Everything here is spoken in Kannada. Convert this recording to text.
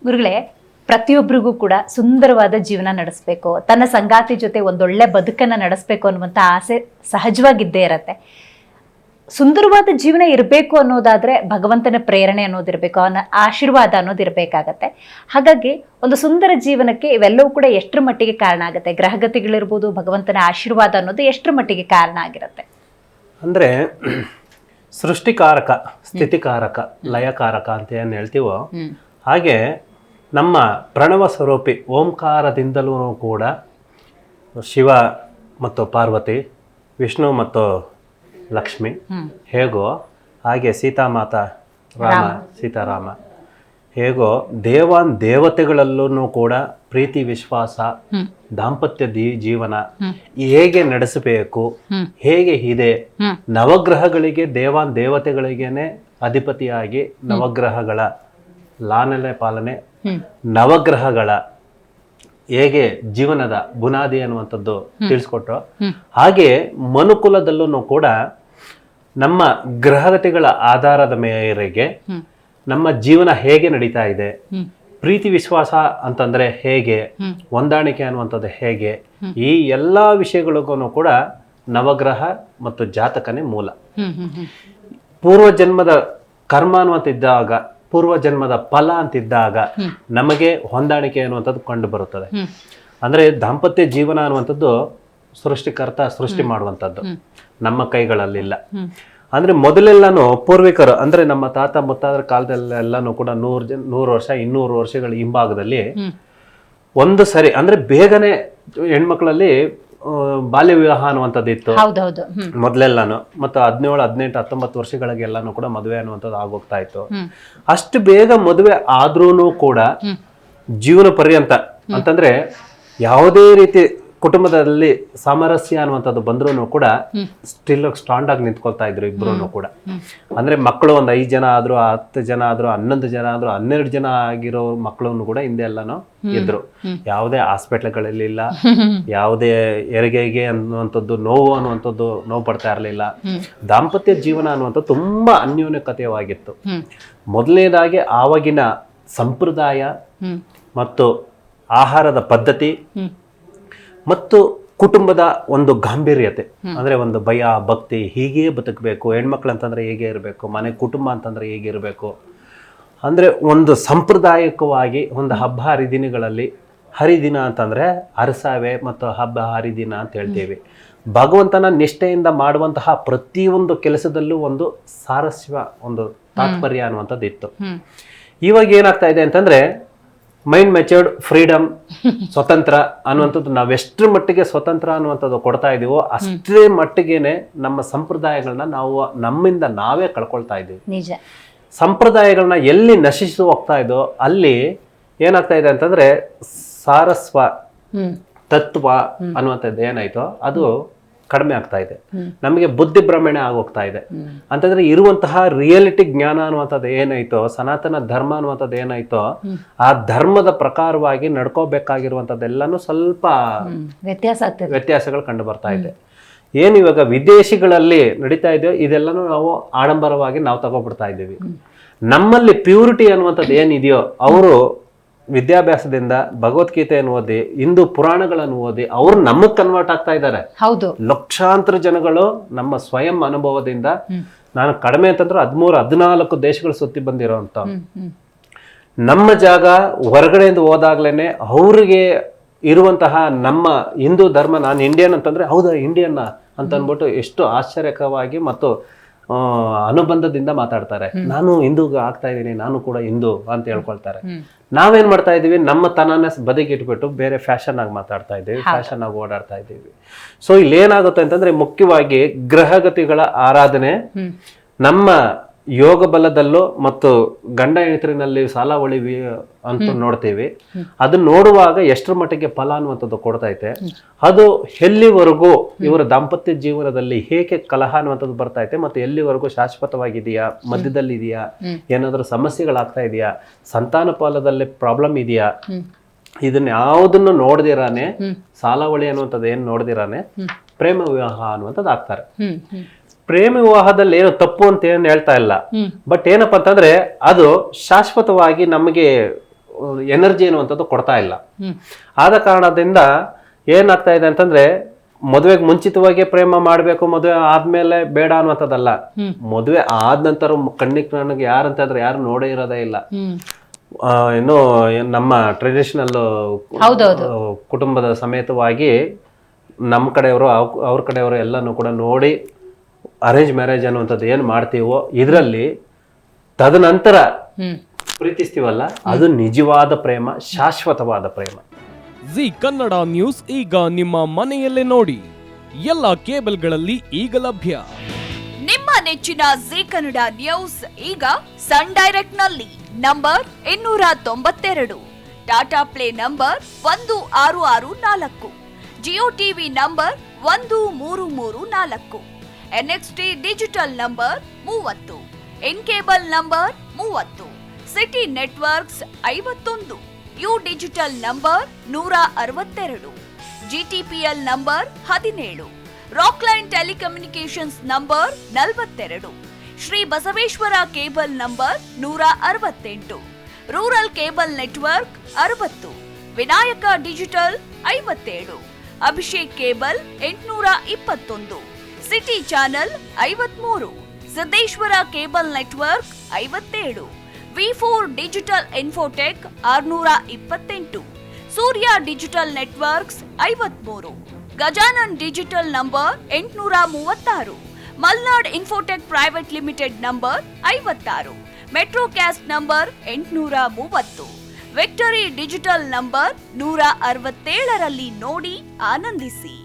ಗುರುಗಳೇ, ಪ್ರತಿಯೊಬ್ಬರಿಗೂ ಕೂಡ ಸುಂದರವಾದ ಜೀವನ ನಡೆಸಬೇಕು, ತನ್ನ ಸಂಗಾತಿ ಜೊತೆ ಒಂದೊಳ್ಳೆ ಬದುಕನ್ನು ನಡೆಸಬೇಕು ಅನ್ನುವಂಥ ಆಸೆ ಸಹಜವಾಗಿದ್ದೇ ಇರತ್ತೆ. ಸುಂದರವಾದ ಜೀವನ ಇರಬೇಕು ಅನ್ನೋದಾದ್ರೆ ಭಗವಂತನ ಪ್ರೇರಣೆ ಅನ್ನೋದಿರಬೇಕು, ಅವನ ಆಶೀರ್ವಾದ ಅನ್ನೋದಿರಬೇಕಾಗತ್ತೆ. ಹಾಗಾಗಿ ಒಂದು ಸುಂದರ ಜೀವನಕ್ಕೆ ಇವೆಲ್ಲವೂ ಕೂಡ ಎಷ್ಟರ ಮಟ್ಟಿಗೆ ಕಾರಣ ಆಗುತ್ತೆ? ಗ್ರಹಗತಿಗಳಿರ್ಬೋದು, ಭಗವಂತನ ಆಶೀರ್ವಾದ ಅನ್ನೋದು ಎಷ್ಟರ ಮಟ್ಟಿಗೆ ಕಾರಣ ಆಗಿರುತ್ತೆ? ಅಂದರೆ ಸೃಷ್ಟಿಕಾರಕ, ಸ್ಥಿತಿಕಾರಕ, ಲಯಕಾರಕ ಅಂತ ಏನು ಹೇಳ್ತೀವೋ ಹಾಗೆ ನಮ್ಮ ಪ್ರಣವ ಸ್ವರೂಪಿ ಓಂಕಾರದಿಂದಲೂ ಕೂಡ ಶಿವ ಮತ್ತು ಪಾರ್ವತಿ, ವಿಷ್ಣು ಮತ್ತು ಲಕ್ಷ್ಮಿ ಹೇಗೋ ಹಾಗೆ ಸೀತಾಮಾತಾ, ರಾಮ ಸೀತಾರಾಮ ಹೇಗೋ ದೇವಾನ್ ದೇವತೆಗಳಲ್ಲೂ ಕೂಡ ಪ್ರೀತಿ, ವಿಶ್ವಾಸ, ದಾಂಪತ್ಯ ಜೀವನ ಹೇಗೆ ನಡೆಸಬೇಕು, ಹೇಗೆ ಇದೆ, ನವಗ್ರಹಗಳಿಗೆ ದೇವಾನ್ ದೇವತೆಗಳಿಗೇನೆ ಅಧಿಪತಿಯಾಗಿ ನವಗ್ರಹಗಳ ಲಾಲನೆ ಪಾಲನೆ, ನವಗ್ರಹಗಳ ಹೇಗೆ ಜೀವನದ ಬುನಾದಿ ಅನ್ನುವಂಥದ್ದು ತಿಳಿಸ್ಕೊಟ್ರು. ಹಾಗೆ ಮನುಕುಲದಲ್ಲೂ ಕೂಡ ನಮ್ಮ ಗ್ರಹಗತಿಗಳ ಆಧಾರದ ಮೇರೆಗೆ ನಮ್ಮ ಜೀವನ ಹೇಗೆ ನಡೀತಾ ಇದೆ, ಪ್ರೀತಿ ವಿಶ್ವಾಸ ಅಂತಂದ್ರೆ ಹೇಗೆ, ಹೊಂದಾಣಿಕೆ ಅನ್ನುವಂಥದ್ದು ಹೇಗೆ, ಈ ಎಲ್ಲಾ ವಿಷಯಗಳಿಗೂ ಕೂಡ ನವಗ್ರಹ ಮತ್ತು ಜಾತಕನೇ ಮೂಲ. ಪೂರ್ವ ಜನ್ಮದ ಕರ್ಮ ಅನ್ನುವಂತಿದ್ದಾಗ, ಪೂರ್ವ ಜನ್ಮದ ಫಲ ಅಂತಿದ್ದಾಗ ನಮಗೆ ಹೊಂದಾಣಿಕೆ ಅನ್ನುವಂಥದ್ದು ಕಂಡು ಬರುತ್ತದೆ. ಅಂದ್ರೆ ದಾಂಪತ್ಯ ಜೀವನ ಅನ್ನುವಂಥದ್ದು ಸೃಷ್ಟಿಕರ್ತ ಸೃಷ್ಟಿ ಮಾಡುವಂಥದ್ದು, ನಮ್ಮ ಕೈಗಳಲ್ಲಿಲ್ಲ. ಅಂದ್ರೆ ಮೊದಲೆಲ್ಲಾನು ಪೂರ್ವಿಕರು ಅಂದ್ರೆ ನಮ್ಮ ತಾತ ಮುತ್ತಾದ್ರ ಕಾಲದಲ್ಲೆಲ್ಲಾನು ಕೂಡ 100 ವರ್ಷ 200 ವರ್ಷಗಳ ಹಿಂಭಾಗದಲ್ಲಿ ಒಂದು ಸರಿ ಅಂದ್ರೆ ಬೇಗನೆ ಹೆಣ್ಮಕ್ಳಲ್ಲಿ ಬಾಲ್ಯ ವಿವಾಹ ಅನ್ನುವಂಥದ್ದು ಇತ್ತು ಮೊದಲೆಲ್ಲಾನು. ಮತ್ತು 17, 18, 19 ವರ್ಷಗಳಿಗೆಲ್ಲಾನು ಕೂಡ ಮದುವೆ ಅನ್ನುವಂಥದ್ದು ಆಗೋಗ್ತಾ ಇತ್ತು. ಅಷ್ಟು ಬೇಗ ಮದುವೆ ಆದ್ರೂ ಕೂಡ ಜೀವನ ಪರ್ಯಂತ ಅಂತಂದ್ರೆ ಯಾವುದೇ ರೀತಿ ಕುಟುಂಬದಲ್ಲಿ ಸಾಮರಸ್ಯ ಅನ್ನುವಂಥದ್ದು ಬಂದ್ರೂ ಕೂಡ ಸ್ಟಿಲ್ ಸ್ಟ್ರಾಂಗ್ ಆಗಿ ನಿಂತ್ಕೊಳ್ತಾ ಇದ್ರು ಇಬ್ರು ಕೂಡ. ಅಂದ್ರೆ ಮಕ್ಕಳು ಒಂದು 5 ಜನ ಆದ್ರು, 10 ಜನ ಆದ್ರು, 11 ಜನ ಆದ್ರು, 12 ಜನ ಆಗಿರೋ ಮಕ್ಕಳನ್ನು ಕೂಡ ಹಿಂದೆ ಎಲ್ಲಾನು ಇದ್ರು. ಯಾವುದೇ ಹಾಸ್ಪಿಟ್ಲ್ಗಳಿರ್ಲಿಲ್ಲ, ಯಾವುದೇ ಹೆರಿಗೆಗೆ ಅನ್ನುವಂಥದ್ದು ನೋವು ಪಡ್ತಾ ಇರಲಿಲ್ಲ. ದಾಂಪತ್ಯ ಜೀವನ ಅನ್ನುವಂಥದ್ದು ತುಂಬಾ ಅನ್ಯೋನ್ಯಕತೆಯಾಗಿತ್ತು. ಮೊದಲನೇದಾಗಿ ಆವಾಗಿನ ಸಂಪ್ರದಾಯ ಮತ್ತು ಆಹಾರದ ಪದ್ಧತಿ ಮತ್ತು ಕುಟುಂಬದ ಒಂದು ಗಾಂಭೀರ್ಯತೆ, ಅಂದ್ರೆ ಒಂದು ಭಯ ಭಕ್ತಿ, ಹೀಗೆ ಬದುಕಬೇಕು, ಹೆಣ್ಮಕ್ಳು ಅಂತಂದ್ರೆ ಹೇಗೆ ಇರಬೇಕು, ಮನೆ ಕುಟುಂಬ ಅಂತಂದ್ರೆ ಹೇಗೆ ಇರಬೇಕು, ಅಂದ್ರೆ ಒಂದು ಸಾಂಪ್ರದಾಯಿಕವಾಗಿ ಒಂದು ಹಬ್ಬ ಹರಿದಿನಗಳಲ್ಲಿ, ಹರಿದಿನ ಅಂತಂದ್ರೆ ಅರಸಾವೆ ಮತ್ತು ಹಬ್ಬ ಹರಿದಿನ ಅಂತ ಹೇಳ್ತೀವಿ. ಭಗವಂತನ ನಿಷ್ಠೆಯಿಂದ ಮಾಡುವಂತಹ ಪ್ರತಿಯೊಂದು ಕೆಲಸದಲ್ಲೂ ಒಂದು ಸಾರಸ್ಯ, ಒಂದು ತಾತ್ಪರ್ಯ ಅನ್ನುವಂಥದ್ದು ಇತ್ತು. ಇವಾಗ ಏನಾಗ್ತಾ ಇದೆ ಅಂತಂದ್ರೆ ಮೈಂಡ್ ಮೆಚೂರ್ಡ್, ಫ್ರೀಡಮ್, ಸ್ವತಂತ್ರ ಅನ್ನುವಂಥದ್ದು ನಾವೆಷ್ಟರ ಮಟ್ಟಿಗೆ ಸ್ವತಂತ್ರ ಅನ್ನುವಂಥದ್ದು ಕೊಡ್ತಾ ಇದೀವೋ ಅಷ್ಟೇ ಮಟ್ಟಿಗೆನೆ ನಮ್ಮ ಸಂಪ್ರದಾಯಗಳನ್ನ ನಾವು ನಮ್ಮಿಂದ ನಾವೇ ಕಳ್ಕೊಳ್ತಾ ಇದ್ದೀವಿ. ಸಂಪ್ರದಾಯಗಳನ್ನ ಎಲ್ಲಿ ನಶಿಸಿ ಹೋಗ್ತಾ ಇದೋ ಅಲ್ಲಿ ಏನಾಗ್ತಾ ಇದೆ ಅಂತಂದ್ರೆ ಸಾರಸ್ವ ತತ್ವ ಅನ್ನುವಂಥದ್ದು ಏನಾಯ್ತೋ ಅದು ಕಡಿಮೆ ಆಗ್ತಾ ಇದೆ. ನಮಗೆ ಬುದ್ಧಿ ಭ್ರಮಣೆ ಆಗೋಗ್ತಾ ಇದೆ. ಅಂತಂದ್ರೆ ಇರುವಂತಹ ರಿಯಾಲಿಟಿ ಜ್ಞಾನ ಅನ್ನುವಂಥದ್ದು ಏನಾಯ್ತೋ, ಸನಾತನ ಧರ್ಮ ಅನ್ನುವಂಥದ್ದು ಏನಾಯ್ತೋ, ಆ ಧರ್ಮದ ಪ್ರಕಾರವಾಗಿ ನಡ್ಕೋಬೇಕಾಗಿರುವಂಥದ್ದೆಲ್ಲಾನು ಸ್ವಲ್ಪ ವ್ಯತ್ಯಾಸಗಳು ಕಂಡು ಬರ್ತಾ ಇದೆ. ಏನು ಇವಾಗ ವಿದೇಶಿಗಳಲ್ಲಿ ನಡೀತಾ ಇದೆಯೋ ಇದೆಲ್ಲಾನು ನಾವು ಆಡಂಬರವಾಗಿ ನಾವು ತಗೋಬಿಡ್ತಾ ಇದ್ದೀವಿ. ನಮ್ಮಲ್ಲಿ ಪ್ಯೂರಿಟಿ ಅನ್ನುವಂಥದ್ದು ಏನಿದೆಯೋ ಅವರು ವಿದ್ಯಾಭ್ಯಾಸದಿಂದ ಭಗವದ್ಗೀತೆಯನ್ನು ಓದಿ, ಹಿಂದೂ ಪುರಾಣಗಳನ್ನು ಓದಿ ಅವ್ರು ನಮಗ್ ಕನ್ವರ್ಟ್ ಆಗ್ತಾ ಇದ್ದಾರೆ. ಲಕ್ಷಾಂತರ ಜನಗಳು ನಮ್ಮ ಸ್ವಯಂ ಅನುಭವದಿಂದ, ನಾನು ಕಡಿಮೆ ಅಂತಂದ್ರೆ 13-14 ದೇಶಗಳು ಸುತ್ತಿ ಬಂದಿರೋಂಥ ನಮ್ಮ ಜಾಗ ಹೊರಗಡೆಯಿಂದ ಹೋದಾಗ್ಲೇನೆ ಅವ್ರಿಗೆ ಇರುವಂತಹ ನಮ್ಮ ಹಿಂದೂ ಧರ್ಮ, ನಾನು ಇಂಡಿಯನ್ ಅಂತಂದ್ರೆ ಹೌದಾ ಇಂಡಿಯನ್ ಅಂತ ಅಂದ್ಬಿಟ್ಟು ಎಷ್ಟು ಆಶ್ಚರ್ಯಕರವಾಗಿ ಮತ್ತು ಅನುಬಂಧದಿಂದ ಮಾತಾಡ್ತಾರೆ. ನಾನು ಹಿಂದೂ ಆಗ್ತಾ ಇದ್ದೀನಿ, ನಾನು ಕೂಡ ಹಿಂದೂ ಅಂತ ಹೇಳ್ಕೊಳ್ತಾರೆ. ನಾವೇನ್ ಮಾಡ್ತಾ ಇದೀವಿ, ನಮ್ಮ ತನನ ಬದಿಗಿಟ್ಬಿಟ್ಟು ಬೇರೆ ಫ್ಯಾಷನ್ ಆಗಿ ಮಾತಾಡ್ತಾ ಇದ್ದೀವಿ, ಫ್ಯಾಷನ್ ಆಗಿ ಓಡಾಡ್ತಾ ಇದ್ದೀವಿ. ಸೊ ಇಲ್ಲಿ ಏನಾಗುತ್ತೆ ಅಂತಂದ್ರೆ ಮುಖ್ಯವಾಗಿ ಗ್ರಹಗತಿಗಳ ಆರಾಧನೆ ನಮ್ಮ ಯೋಗ ಬಲದಲ್ಲೂ ಮತ್ತು ಗಂಡ ಹೆಂಡತಿನಲ್ಲಿ ಸಾಲ ಉಳಿವಿ ಅಂತ ನೋಡ್ತೀವಿ. ಅದನ್ನ ನೋಡುವಾಗ ಎಷ್ಟರ ಮಟ್ಟಿಗೆ ಫಲ ಅನ್ನುವಂಥದ್ದು ಕೊಡ್ತೈತೆ, ಅದು ಎಲ್ಲಿವರೆಗೂ ಇವರ ದಾಂಪತ್ಯ ಜೀವನದಲ್ಲಿ ಹೇಗೆ ಕಲಹ ಅನ್ನುವಂಥದ್ದು ಬರ್ತೈತೆ, ಮತ್ತೆ ಎಲ್ಲಿವರೆಗೂ ಶಾಶ್ವತವಾಗಿದೆಯಾ, ಮಧ್ಯದಲ್ಲಿ ಇದೆಯಾ, ಏನಾದರೂ ಸಮಸ್ಯೆಗಳಾಗ್ತಾ ಇದೆಯಾ, ಸಂತಾನ ಫಲದಲ್ಲಿ ಪ್ರಾಬ್ಲಮ್ ಇದೆಯಾ, ಇದನ್ನ ಯಾವುದನ್ನು ನೋಡ್ದಿರಾನೆ, ಸಾಲಾವಳಿ ಅನ್ನುವಂಥದ್ದು ಏನ್ ನೋಡ್ದಿರಾನೆ ಪ್ರೇಮ ವಿವಾಹ ಅನ್ನುವಂಥದ್ದು ಆಗ್ತಾರೆ. ಪ್ರೇಮ ವಿವಾಹದಲ್ಲಿ ಏನು ತಪ್ಪು ಅಂತ ಏನು ಹೇಳ್ತಾ ಇಲ್ಲ, ಬಟ್ ಏನಪ್ಪಾ ಅಂತಂದ್ರೆ ಅದು ಶಾಶ್ವತವಾಗಿ ನಮಗೆ ಎನರ್ಜಿ ಅನ್ನುವಂಥದ್ದು ಕೊಡ್ತಾ ಇಲ್ಲ. ಆದ ಕಾರಣದಿಂದ ಏನಾಗ್ತಾ ಇದೆ ಅಂತಂದ್ರೆ ಮದುವೆಗೆ ಮುಂಚಿತವಾಗಿ ಪ್ರೇಮ ಮಾಡಬೇಕು, ಮದುವೆ ಆದ್ಮೇಲೆ ಬೇಡ ಅನ್ನುವಂಥದ್ದಲ್ಲ. ಮದುವೆ ಆದ ನಂತರ ಕಣ್ಣಿಗೆ ನನಗೆ ಯಾರಂತಂದ್ರೆ ಯಾರು ನೋಡೇ ಇರೋದೇ ಇಲ್ಲ. ಇನ್ನು ನಮ್ಮ ಟ್ರೆಡಿಷನಲ್ ಕುಟುಂಬದ ಸಮೇತವಾಗಿ ನಮ್ಮ ಕಡೆಯವರು ಅವ್ರ ಕಡೆಯವರು ಎಲ್ಲನೂ ಕೂಡ ನೋಡಿ ಅರೇಂಜ್ ಮ್ಯಾರೇಜ್ ಅನ್ನುವಂಥದ್ದು ಏನು ಮಾಡ್ತೀವೋ ಇದರಲ್ಲಿ ತದನಂತರ ಪ್ರೀತಿಸ್ತೀವಲ್ಲ, ಅದು ನಿಜವಾದ ಪ್ರೇಮ, ಶಾಶ್ವತವಾದ ಪ್ರೇಮ. ಜಿ ಕನ್ನಡ ನ್ಯೂಸ್ ಈಗ ನಿಮ್ಮ ಮನೆಯಲ್ಲೇ ನೋಡಿ. ಎಲ್ಲ ಕೇಬಲ್ಗಳಲ್ಲಿ ಈಗ ಲಭ್ಯ. ನಿಮ್ಮ ನೆಚ್ಚಿನ ಜಿ ಕನ್ನಡ ನ್ಯೂಸ್ ಈಗ ಸನ್ ಡೈರೆಕ್ಟ್ ನಲ್ಲಿ number 292, Tata play number 1664, Jio TV number 1334, NXT digital number 30, in cable number 30, city networks 51, U digital number 162, GTPL number 17, Rockline telecommunications number 42, Shri Basaveshwara cable number 168, rural cable network 60, Vinayaka digital 57, Abhishek cable 821, city channel 53, Siddeshwara cable network 57, V4 digital Infotech 628, Surya digital networks 53, Gajanan digital number 836, Malnad infotech private limited number 56, Metrocast number 830, victory digital number 167ರಲ್ಲಿ ನೋಡಿ ಆನಂದಿಸಿ.